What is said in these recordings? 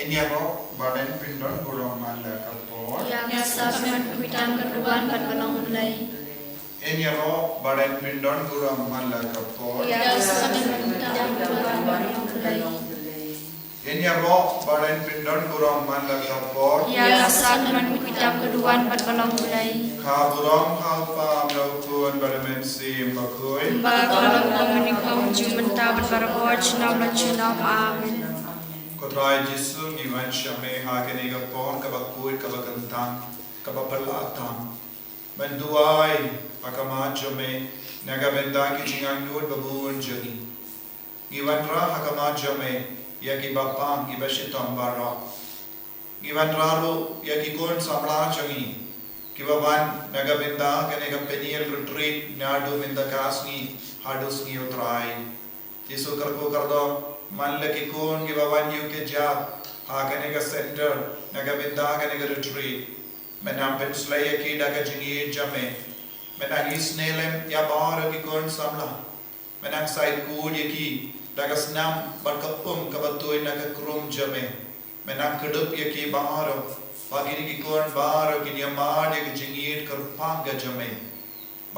Enyaro badan pindon gurong mala kapor. Yang sahabat kuidam keruan pada balong mulai. Enyaro badan pindon gurong mala kapor. Yang sahabat kuidam keruan pada balong mulai. Enyaro badan pindon gurong mala kapor. Yang sahabat kuidam keruan pada balong mulai. Kaburong halpa melakukan pada mensi makui. Balong menikau jumenta berbarabot cunam dan cunam amin. Kotrai Jesu giwan syame hakene kapon kabakui kabakantang kabapalatang. Menduai akamajame nagabenda ki jingang nur babun jani. Giwan ra akamajame yaki bapang ibashitam bara. Giwan raro yaki kon samla jangi. Kibawan nagabenda kene kapeniel retreat nadu mendakasni hadusni utrai. Jesu karko kardo man laki kon ki bawan yu ke jab hakane ka center nagabinda hakane ka retreat menam penslaya ki daga jingi jame menang isnelem ya bar ki kon samla menang side kud ki daga snam barkapum ka batoy naga krum jame menang kedup ki bar bagini ki kon bar ki nyamad ki jingi karpang ga jame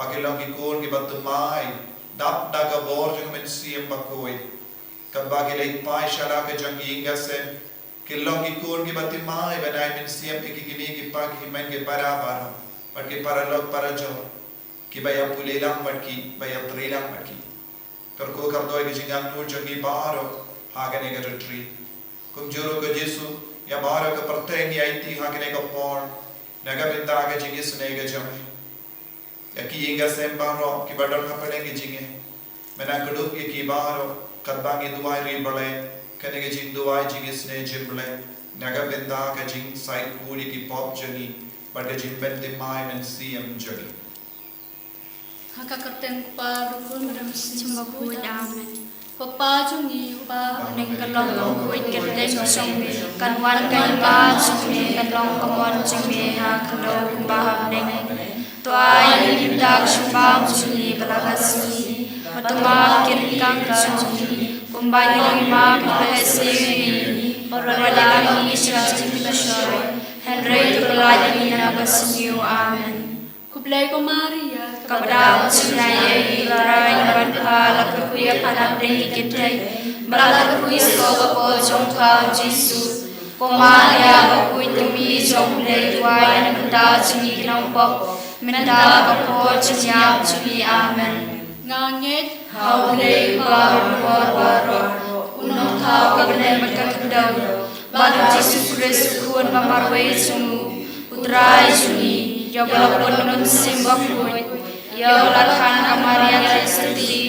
bagilang ki kon ki batumai dap daga bor jang men siem bakoy kabagi lay pai shala ke jangi ingase kilong ikun ki batimai banai min siam ikigini ki pag himen ke para pat ke paralog para jo ki bayam pulelang pat ki bayam trilang pat ki karko kardoy ki jingang nur jangi baro hagane ka retreat kum juro ko Jesu ya baro ka perteng ya iti hagane ka por naga binta ka jingi sne ka jam ya ki ingase baro ki badal ka pade ki jinge menang kedup ki baro kadbangi duai ribale kanege jing duai jing isne jible naga benda ka jing side kuri ki pop jani bade jing bende mai men siam jani haka kerteng pa rukun madam Cuma kuit amin. papa jungi pa Neng kalong kuit kerteng song kan wan kan ba sumi kalong kamon sumi ha kalong kumbaham neng. Tuai hindak subang sumi balagasi. Matuma kirkang sumi kumbai lima bahasi orwala isra sibashoy Henry tulai nagasniu amen. kublay ko Maria Kabadang sinay ibaray banhala kuya panang dikitay balag kuya ko ko jongka Jesus kumaria kuya tumi jongle tuay nanda sumi kinopop menda ko chinyap sumi amen. ngangit Haulay baro unong tao kabalay magkakandaw Balang Jesus Christ kun mamarway sumu utray suni yabalapon nun simbakun yabalakhan kamarian resati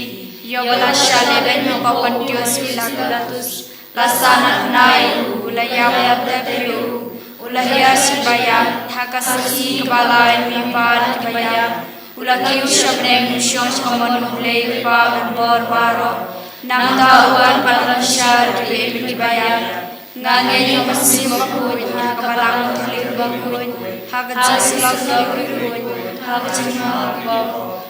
yabala syaleben mapapan Diyos milagalatus lasanat nayu ulayam tabiru ulahya sibayam hakasaki kabalay mipan kabayam ulaki usapneng usyong kamanulay pa barbaro nang tauan palasyar kibim kibayan ngangin yung masimapun na kabalang talibakun hagat sa silagakun hagat sa mga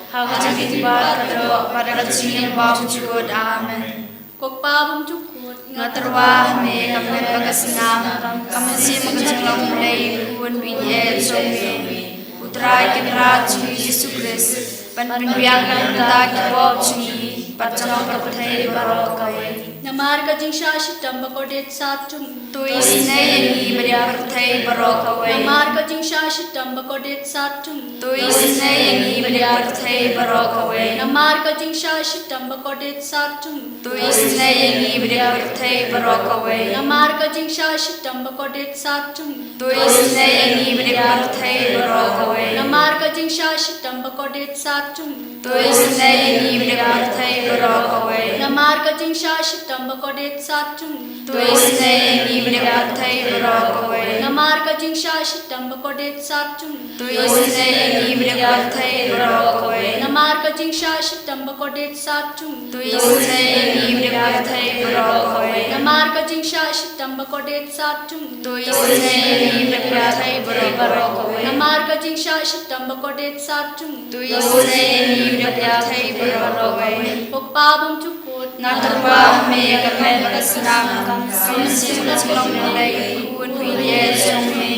hagat sa gitibat kado para sinyang babujud amen. kok pa jukut Ngaterwah me kami pagasinam kami si magjanglang mulay kun binye somi Utray kinrat sumi Yesus Kristus panbiang kalanta kibop sumi patjang kapatay baro kaway namar ka jing shashi tamba ko det satung tuis na yani bariartay baro kaway namar ka jing shashi tamba ko det satung tuis na yani bariartay baro kaway namar ka jing shashi tamba ko det satung tuis na yani bariartay baro kaway namar ka jing shashi tamba ko det satung tuis na yani bariartay baro kaway namar ka jing shashi tamba ko det satung tuis na yani bariartay baro kaway namar ka jing shashi tamba ko det satung tuis na yani bariartay baro kaway namar ka jing shashi tamba ko det satung tuis na yani bariartay baro kaway namar ka jing shashi tamba ko det satung tuis na yani bariartay baro kaway namar ka jing shashi tamba ko det satung tuis na yani bariartay baro kaway namar ka jing shashi tamba ko det satung tuis na yani bariartay baro kaway pok pa bum chukut Natarwa me kapel kasnam kam sim long lay kun piye song me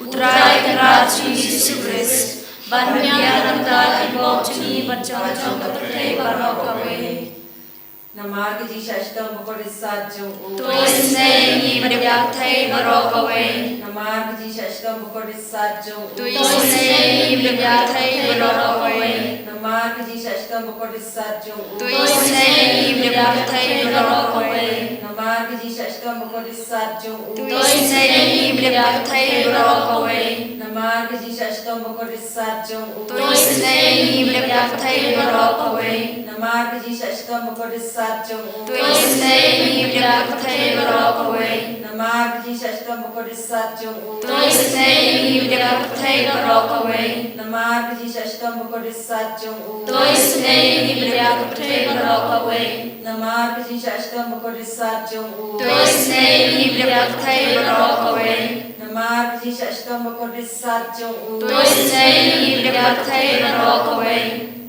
utrai karachi Jesus Christ ban mya ta ki bo chini bachon chong kapte barok away Namarga ji shashtam bokore sajjum to isne ni baryak thai barok away Namarga ji shashtam bokore sajjum to isne ni baryak thai barok away Namarga ji shashtam bokore sajjum to isne ni baryak thai barok away Namarga ji shashtam bokore sajjum to isne ni baryak thai barok away Namarga ji shashtam bokore sajjum to isne ni baryak thai barok away Namarga ji shashtam bokore sajjum to isne ni baryak thai barok away Namarga ji shashtam bokore sajjum to isne ni baryak thai barok away Namarga ji shashtam bokore sajjum to isne ni baryak thai barok away Namarga ji shashtam bokore sajjum to isne ni baryak thai barok away Namarga ji shashtam bokore sajjum to isne ni baryak thai barok away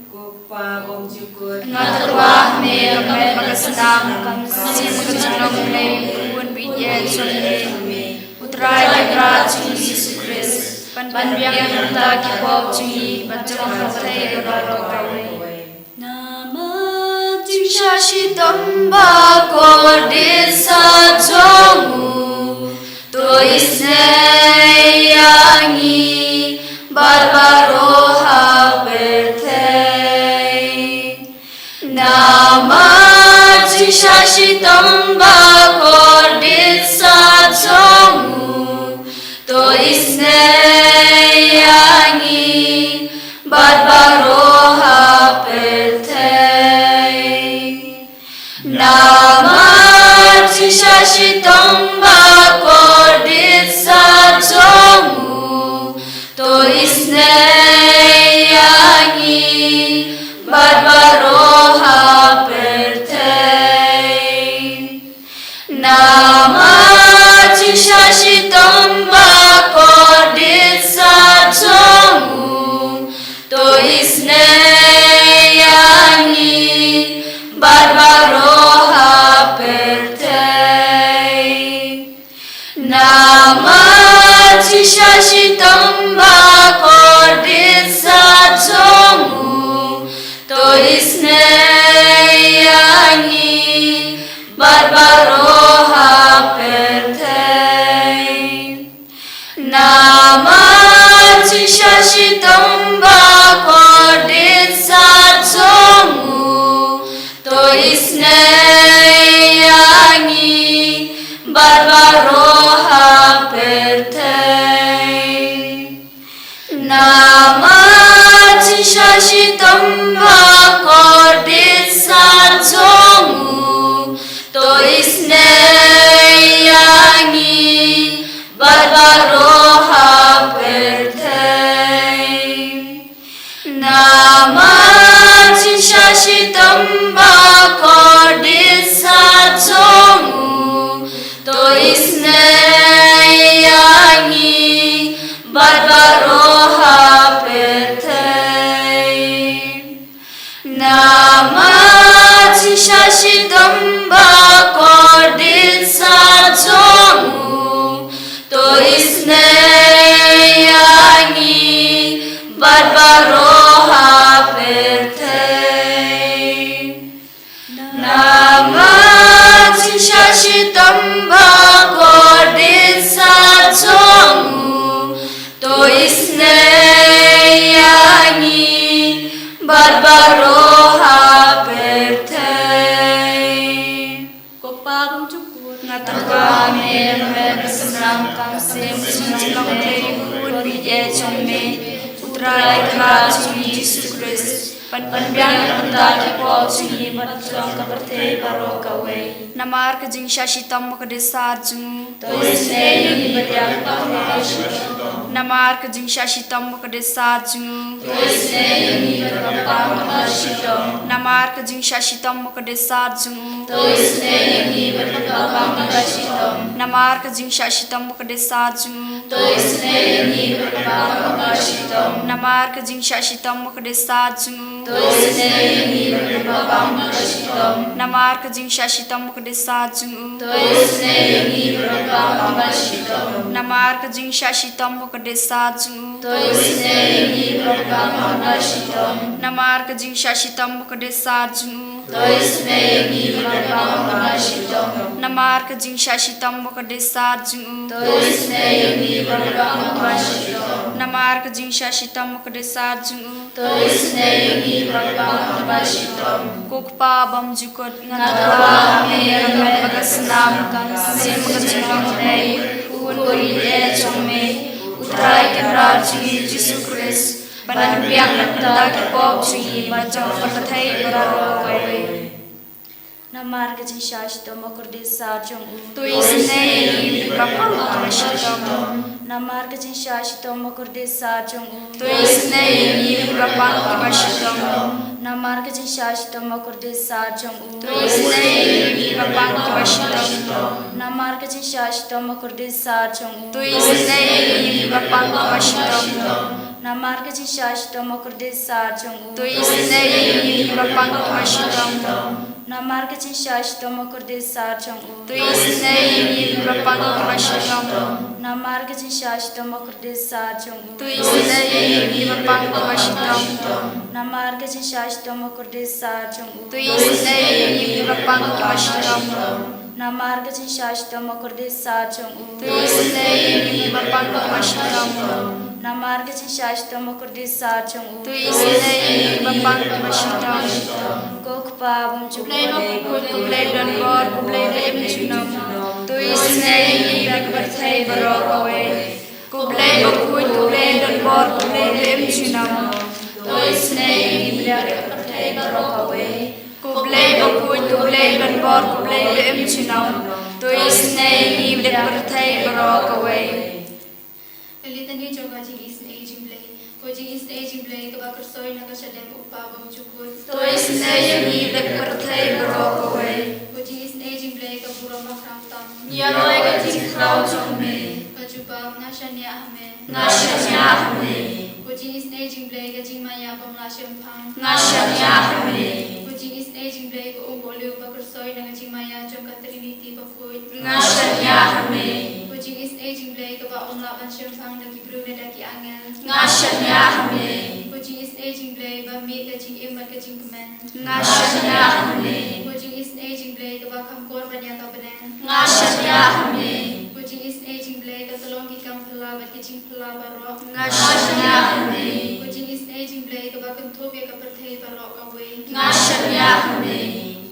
Kupa bom jukut Natarwa me kapel kasnam kam sim long lay kun piye song me utrai karachi Jesus Christ ban mya ta ki bo chini bachon kapte barok away Shashitamba Kodisa Jongu To Isneyangi Barbaroha Berthei Namaji Shashitamba Kodisa Jongu To Isneyangi Barbaroha Berthei Namaji Shashitamba Kodisa Jongu To Isneyangi Barbaroha Berthei Namaji Shashitamba Kodisa Jongu To Isneyangi Barbaroha Berthei Namaji Shashitamba Kodisa Jongu To Isneyangi Barbaroha Berthei Namaji Shashitamba Kodisa Jongu To Isneyangi Barbaroha Berthei Namaji Shashitamba Kodisa Jongu To Isneyangi Barbaroha Berthei Namaji Shashitamba Kodisa Jongu To Isneyangi Barbaroha Berthei Namaji Shashitamba Kodisa Jongu To Isneyangi Barbaroha Berthei Namaji Shashitamba Kodisa Jongu To Isneyangi Barbaroha Berthei Kupa bom jukut Natarwa me kapel kasnam kam sim long lay kun piye song me utrai karachi Jesus Christ ban mya ta ki bo chini bachon kapte barok away Namarka jing Shashitam Kodisa Jongu To Isneyangi baryak thai Namarka jing Shashitam Kodisa Jongu To Isneyangi baryak Namarka jing Shashitam Kodisa Jongu To Isneyangi baryak Namarka jing Shashitam Kodisa Jongu To Isneyangi baryak Namarka jing Shashitam Kodisa Jongu To Isneyangi baryak Namar ka jing shashitam ka desa jung Namar ka jing shashitam ka desa jung Namar ka jing shashitam ka desa jung Namar ka jing shashitam ka desa jung Namar ka jing shashitam ka desa jung Kukpa bam jukot ngatwa me bagasnam kan sim kachong dei un ide chome utrai kemra chi Jesus Christ ban piang nata ki pop chi bachong pathai baro kai Namar ka jing shashito makur desa jung tu isne kapal kashitam Namar ka jing shashito makur desa jung tu isne kapal kashitam Namar ka jing shashito makur desa jung tu isne kapal kashitam Namar ka jing shashito makur desa jung tu isne kapal kashitam Namar ka jing shashito makur desa jung tu isne kapal kashitam Namar ka jing shashito makur desa jung tu isne kapal kashitam Namar ka jing shashito makur desa jung tu isne kapal kashitam Namar ka jing shashito makur desa jung tu isne kapal kashitam Namar ka jing shashito makur desa jung tu isne kapal kashitam Namar ka jing shashito makur desa jung tu isne kapal kashitam Kokpa bum chuklay makukut kuklay don bor kuklay dem chunam tu isne yak barthai barok away kuklay makukut kuklay don bor kuklay dem chunam tu isne yak barthai barok away kuklay makukut kuklay don bor kuklay dem chunam tu isne yak barthai barok away Litany joga jing is aging blay. Kojing is aging blay kabakar soy nakasadem upabam chukul. Tu isne yak barthai barok away Kojing is aging blay kabura makram tam. Nyaloy ka jing kraw chungme Kajubab nashanya ahme. Ngashanya ahme Kojing is aging blay kajing maya bamla shempang. Ngashanya ahme Kojing is aging blay ko umboliu bakar soy nakajing maya jongka trinity bakuy. Ngashanya ahme Kojing is aging blay kaba umla ban shempang naki brune daki angel. Ngashanya ahme Kojing is aging blay ba mi kajing imat kajing kemen. Ngashanya ahme Kojing is aging blay kaba kam korban yang kabadan. Ngashanya ahme Kojing is aging blay katalong kikam pala bat kajing pala barok. Ngashanya ahme Kojing is aging blay kaba kantob ya kaperthai barok away. Ngashanya ahme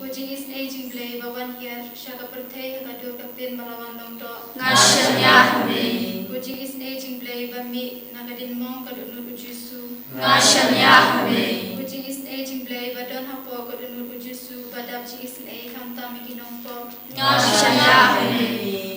Kojing is aging blay bawan here shaka perthai kadur kapin malawan dongdok. Ngashanya ahme Kojing is aging blay bami nagadin mong kadunur ujisu. Ngashanya ahme Kojing is aging blay badon hapo kadunur ujisu badap jing is lay kamta mikinong po. Ngashanya ahme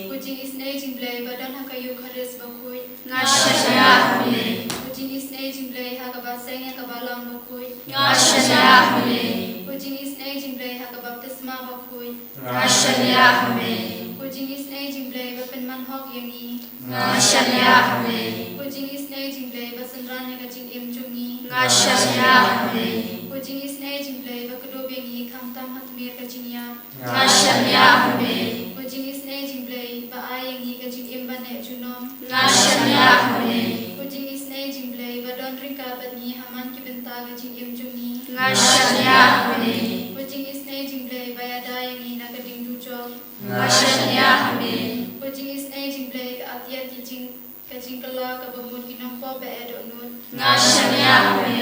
Kojing is aging blay badon hakayu kharis bakuy. Ngashanya ahme Kojing is aging blay hakabaseng ya kabalang bakuy. Ngashanya ahme Kojing is aging blay hakabaptisma bakuy. Ngashanya ahme Kojing is aging blay bapen manhok yangi. Ngashanya ahme Kojing is aging blay basenran ya kajing imjungi. Ngashanya ahme Kojing is aging blay bakadob yangi kamtam hatmir kajing ya. Ngashanya ahme Kojing is aging blay baay yangi kajing imban ya junom. Ngashanya ahme Kojing is aging blay badon ringka batni haman kibenta kajing imjungi. Ngashanya ahme Kojing is aging blay bayada yangi nagading dujol. Ngashanya ahme Kojing is aging blay kaatiat kajing kala kabamud kinampo baedo nun. Ngashanya ahme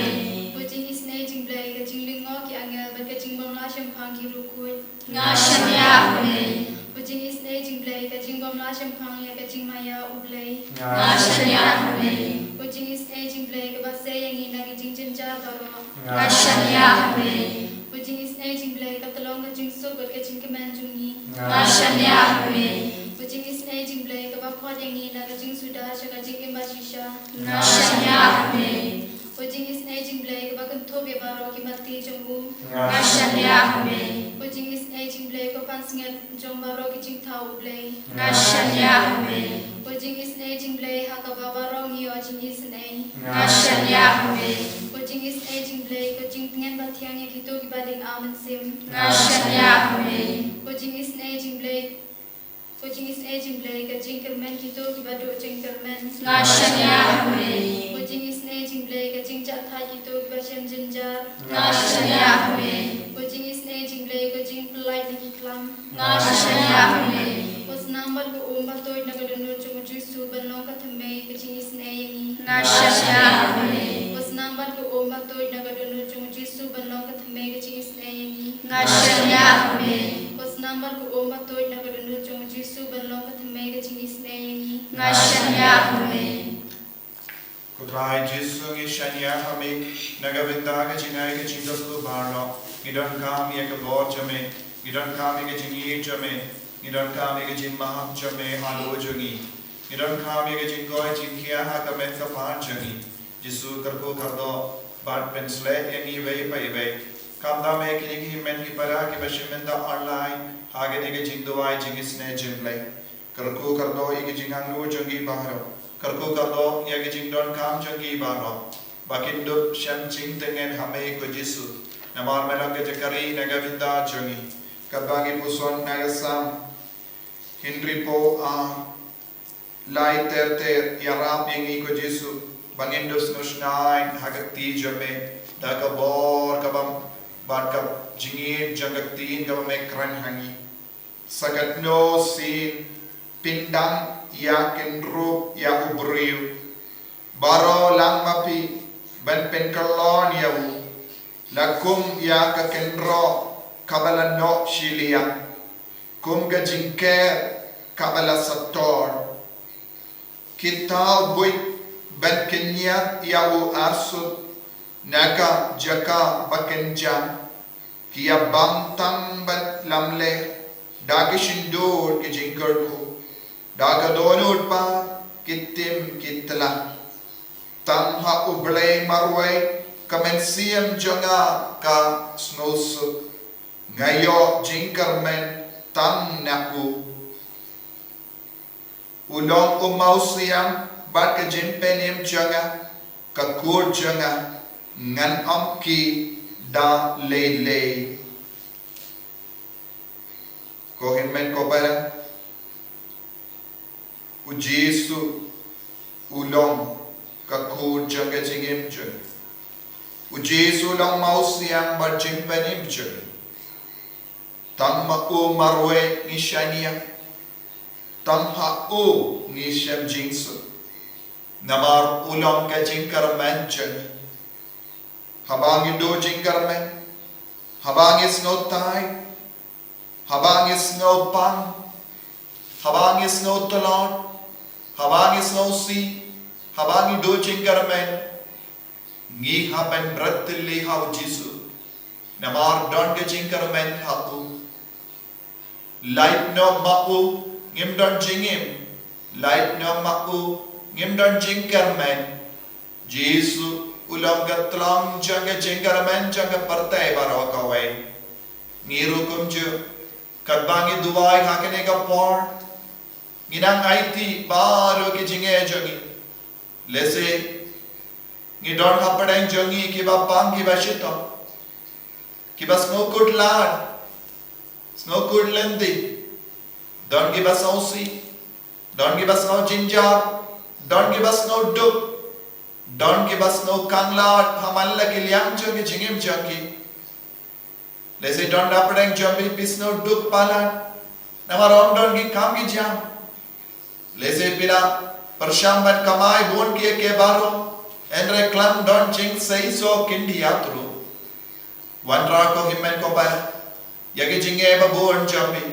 Kojing is aging blay kajing lingo ki angel bat kajing bamla shempang ki rukuy. Ngashanya ahme Kojing is aging blay kajing bamla shempang ya kajing maya ublay. Ngashanya ahme Kojing is aging blay kabase yangi nagijing jenjar baro. Ngashanya ahme Kojing is aging blay katalong kajing sobat kajing kemanjungi. Ngashanya ahme Kojing is aging blay kabapot yangi nagajing sudah kajing imbashisha. Ngashanya ahme Kojing is aging blay kabakantob ya baro ki mati jongbu. Ngashanya ahme Kojing is aging blay kapansingat jong baro ki jing tau blay. Ngashanya ahme Kojing is aging blay hakababaro ngiyo jing is nay. Ngashanya ahme Kojing is jing blai ko jing tengen ba thiang ye ki to ki ba ding amen sim Ngashanya ame. ko jing is ne jing blai ko jing is ne jing blai ka jing kermen ki to ki ba do jing kermen Ngashanya ame. ko jing is ne jing blai ka jing chat thai ki to ki ba shem jinjar Ngashanya ame. ko jing is ne jing blai ko jing plai ni ki klam Ngashanya ame. ko snambal ko umba to na ka dun chu chu su ban long ka thame ka jing is ne yi Ngashanya ame. ko snambal ko umba to na ka dun chu chu su ban long ka thame ka jing is ne yi Ngashanya ame. ko snambal ko umba to na ka dun chu chu su ban long ka thame ka jing is ne yi Ngashanya ame. Kudrai Jesu ngi shanya hami nagabinda ka jingai ka jindas ko barlo ngidan kam ye ka bo jame ngidan kam ye ka jingi jame ngidan kam ye ka jin maham jame halo jungi ngidan kam ye ka jingoi jingkia ha ka men ka pan jungi Jesu karko kardo bad pensle yengi vei pai vei kam da me ki men ki para ki bashimenda online hage ne ka jingdoi jingisne jinglai karko kardo ye ka jingang lo jungi bahro karko kardo ya ke jingdon kam jangi baro bakindo shem jing tengen hame ko Jesu namar melang ke jakari nagavinda jangi kabagi puson nagasam hinripo a lai ter yarap yengi ko Jesu bangindo snusnai hagati jame dakabor kabam barkab jingir jangaktin kabam ekran hangi sagatno sin pindang ya kenru ya ubriu baro lang mapi ban penkalon ya u lakum ya ka kenro kabala no shilia kum ga jinke kabala sator kita boy ban kenya ya u asu naga jaka bakenjam kia bantang ban lamle dagishindur ki jinkarko daga donut pa kitim kitla tam ha ublay marway kamensiam janga ka snosu ngayo jinkarmen tam naku ulong umausiam bat ka jimpenim janga ka kur janga ngan amki da lele ko hinmen ko para u Jesu ulong kakur janga jingim jeng u Jesu long mausiang barjim panim jeng tam ma u marwe ni shania tam ha u ni shem jingsu namar ulong ka jingkar man jeng habang do jingkar man habang is no tai habang is no pan habang is no talon habang is no si habang do jingkarmen ngi hapen bratli hau Jesu namar don ke jingkarmen hau light no mau ngim don jingim light no mau ngim don jingkarmen Jesu ulam gatlang jaga jingkarmen jaga partai barokawai ngiru kumju kadbangi duwai hakene ka por nginang IT baro ki jinge jangi lese ngi don hapadang jangi ki ba pang ki ba shito ki ba snowcoat lad snowcoat lendi don ki ba sausi don ki ba snow ginger don ki ba snow duk don ki ba snow kanglat hamalla ki liang jangi jingim jangi lese don hapadang jangi pisno duk palan namarom don ki kam ki jam lese pila pershamban kamai bon kiye ke baroendre klam don jing sei so kindi atru wanra ko himmen ko ba yage jinge ba bon jambi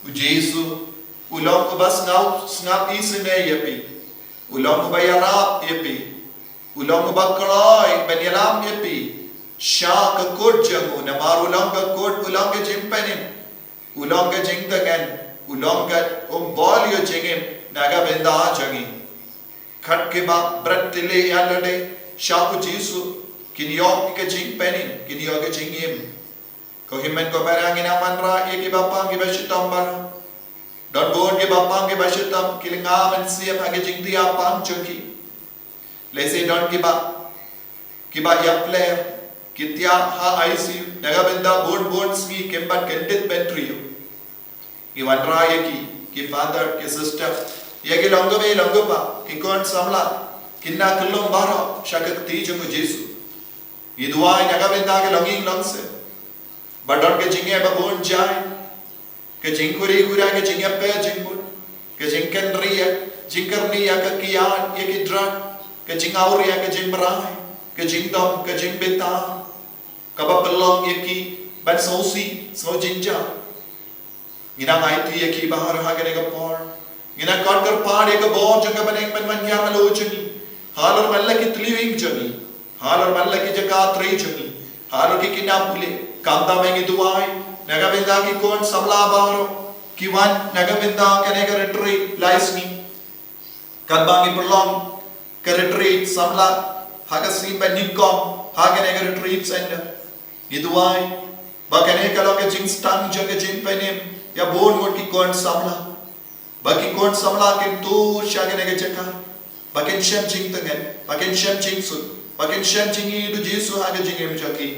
u Jesu ulong ko bas snap isne yepi ulong ko bayarap yepi ulong ko bakloi benyalam yepi shak kod jangu namar ulong ka kod ulong ke jimpenim ulong ke jingtagan ulong ka bolio jingim naga benda jangi khat ke ba bratile yalade shabu Jesu kinyo ke jingpenim kinyo ke jingim ko himmen ko barangina manra eki bapa ki bashitam bar don bon ke bapa ke bashitam kilinga man siap age jingdia pang chunki lese don ki ba kiba yapler kitya ha ICU nagabenda bon smi kembat kendit betrio iwan raya ki father ki sister yagi longopa ki kon samla kinna kullum baro shakak ti jungu Jesu idwai nagabenda ke longing longse badon ke jinge ba bon jai ke jingkuri gura ke jinge pe jingur ke jingken riya jingkarni ya ke kian ya ki drak ke jingaur ya ke jimrai ke jingdom ke jingbeta kaba pelong ya ki ban sosi so jinja ina ngai ti ya ki bahar ha ke ga por ina kon kar paar ya ke bon janga baneng ban ya malo chuni halar malla ki tliwing chuni halar malla ki jaka tri chuni halar ki kina pule kanda mengi duai nagabenda ki kon samla baro kiwan nagabenda kene ka retreat laisni kadbangi prolong ka retreat samla hagasi benikom hagene ka retreat center iduai bakene ka lo ka jing stang jaga jing penem ya bon mon ki kon samla baki kon samla kin tu shagene ka jaka bakin shem jing tangen bakin shem jing sun bakin shem jing du Jesu haga jing em jaki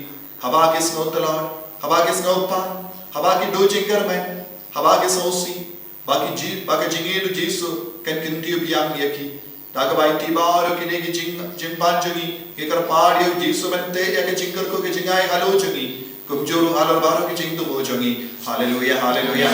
haba kis no talon haba kis no pan haba ki do jingar men haba kis osi baki jingi du Jesu kan kinti biang yaki daga bai tibaro kine ki jing pan jungi ke kar par yo Jesu bante ya ke jingar ko ke jingai halo jungi kumjuru halo baro ki jing du ho jungi hallelujah hallelujah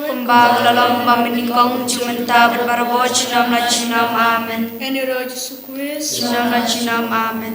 Kumbang lalang mamenikong jumenta berbara bochinam la chinam amen. En Heer Jezus Christus. Chinam la chinam amen.